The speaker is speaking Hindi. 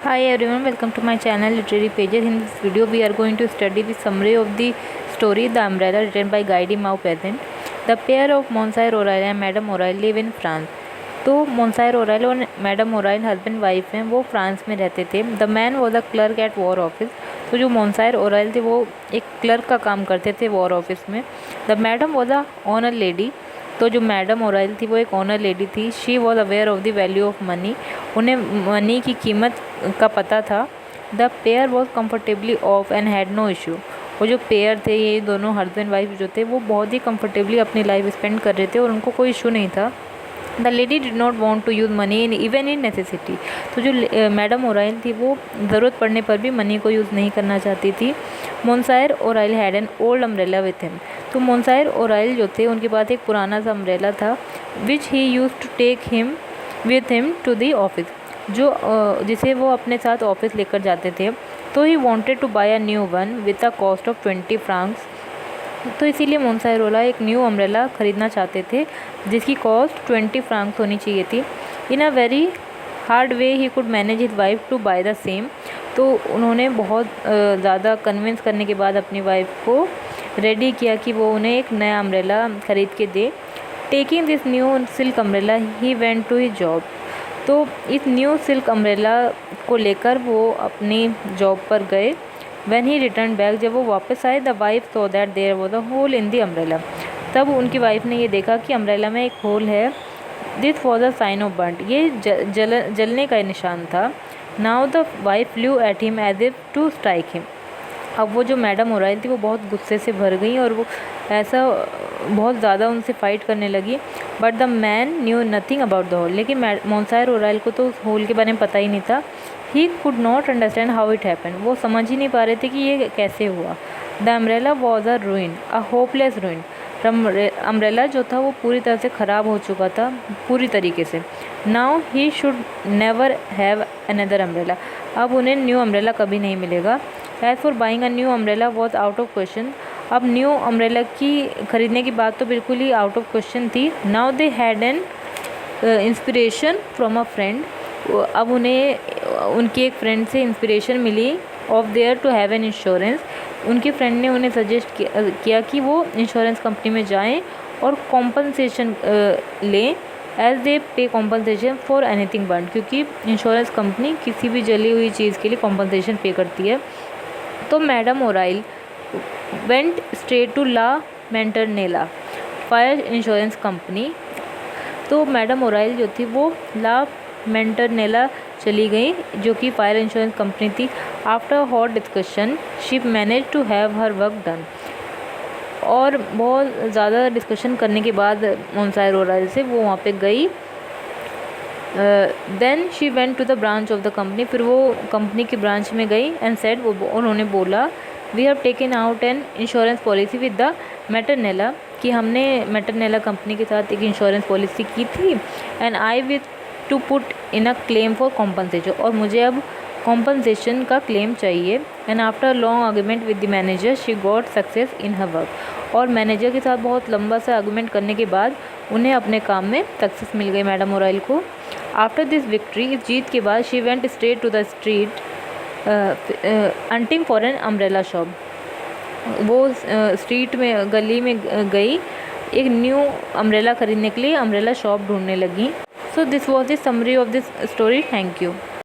Hi everyone, welcome to my channel Literary Pages. In this video, we are going to study the summary of the story The Umbrella, written by Guy de Maupassant. The pair of Monsieur O'Reilly and Madame O'Reilly live in France. तो मोंसायर ओराइल और मैडम ओराइल हस्बैंड वाइफ हैं, वो फ्रांस में रहते थे. The man was a clerk at war office. तो जो मोंसायर ओराइल थे वो एक क्लर्क का काम करते थे वॉर ऑफिस में. The madam was a honour lady. तो जो मैडम ओराइल थी वो एक ऑनर लेडी थी. She was aware of the value of money. उन्हें मनी की कीमत का पता था. The pair was comfortably off and had no issue. वो जो पेयर थे, ये दोनों हस्बैंड वाइफ जो थे, वो बहुत ही कम्फर्टेबली अपनी लाइफ स्पेंड कर रहे थे और उनको कोई इशू नहीं था. The lady did not want to use money in even in necessity. तो जो मैडम ओराइल थी वो ज़रूरत पड़ने पर भी मनी को यूज़ नहीं करना चाहती थी. Monsieur Oreille had an old umbrella with him. तो मोंसायर ओराइल जो थे उनके पास एक पुराना सा अम्ब्रेला था. Which he use to take him with him to the office. जो जिसे वो अपने साथ ऑफिस लेकर जाते थे. तो he wanted to buy a new one with a cost of 20 francs. तो इसीलिए मोंसायर ओराइल एक न्यू अम्ब्रेला ख़रीदना चाहते थे जिसकी कॉस्ट 20 फ्रांक्स होनी चाहिए थी. In a very hard way he could manage his wife to buy the same. तो उन्होंने बहुत ज़्यादा कन्विंस करने के बाद अपनी वाइफ को रेडी किया कि वो उन्हें एक नया अम्ब्रेला ख़रीद के दे. Taking this new silk umbrella he went to his job. तो इस न्यू सिल्क अम्ब्रेला को लेकर वो अपनी जॉब पर गए. When he returned back, जब वो वापस आए, the wife saw that there was a hole in the umbrella. तब उनकी वाइफ ने ये देखा कि अम्ब्रेला में एक होल है. This was a sign of burnt. ये जलने का निशान था. Now the wife flew at him as if to strike him. अब वो जो मैडम ओराइल थी वो बहुत गुस्से से भर गई और वो ऐसा बहुत ज़्यादा उनसे फ़ाइट करने लगी. But the man knew nothing about the hole. लेकिन मोंसायर ओराइल को तो उस होल के बारे में पता ही नहीं था. He could not understand how it happen. वो समझ ही नहीं पा रहे थे कि ये कैसे हुआ. The umbrella was a रूइन, a hopeless रूइन. Umbrella जो था वो पूरी तरह से ख़राब हो चुका था, पूरी तरीके से. Now he should never have another umbrella. अब उन्हें न्यू अम्ब्रेला कभी नहीं मिलेगा. As for buying a new umbrella was out of question. अब न्यू अम्ब्रेला की ख़रीदने की बात तो बिल्कुल ही आउट ऑफ क्वेश्चन थी. Now they had an inspiration from a friend. अब उन्हें उनकी एक फ्रेंड से इंस्पिरेशन मिली of their to have an insurance. उनके फ्रेंड ने उन्हें सजेस्ट किया कि वो इंश्योरेंस कंपनी में जाएं और कॉम्पनसेशन लें. एज दे पे कॉम्पनसेशन फॉर एनीथिंग बर्न. क्योंकि इंश्योरेंस कंपनी किसी भी जली हुई चीज़ के लिए कॉम्पनसेशन पे करती है. तो madam Oreille went straight to La Maternelle fire insurance company. तो मैडम ओराइल जो थी वो ला मेंटरनेला चली गई जो कि फायर इंश्योरेंस कंपनी थी. After hot discussion she manage to have her work done. और बहुत ज़्यादा डिस्कशन करने के बाद मोंसायर ओराइल से वो वहाँ पे गई. Then she went to the branch of the company. फिर वो कंपनी की ब्रांच में गई एंड सेड, उन्होंने बोला, we have taken out an insurance policy with the Maternelle. कि हमने मेटरनेला कंपनी के साथ एक इंश्योरेंस पॉलिसी की थी. And I with to put in a claim for compensation. और मुझे अब कॉम्पनसेशन का क्लेम चाहिए. And after long argument with the manager she got success in her work. और मैनेजर के साथ बहुत लंबा सा आर्ग्यूमेंट करने के बाद उन्हें अपने काम में सक्सेस मिल गई मैडम ओराइल को. आफ्टर दिस विक्ट्री, इस जीत के बाद, she went straight to the street hunting for an umbrella shop. वो स्ट्रीट में, गली में गई एक न्यू अम्ब्रेला ख़रीदने के लिए अम्ब्रेला शॉप ढूंढने लगी. So this was the summary of this story. Thank you.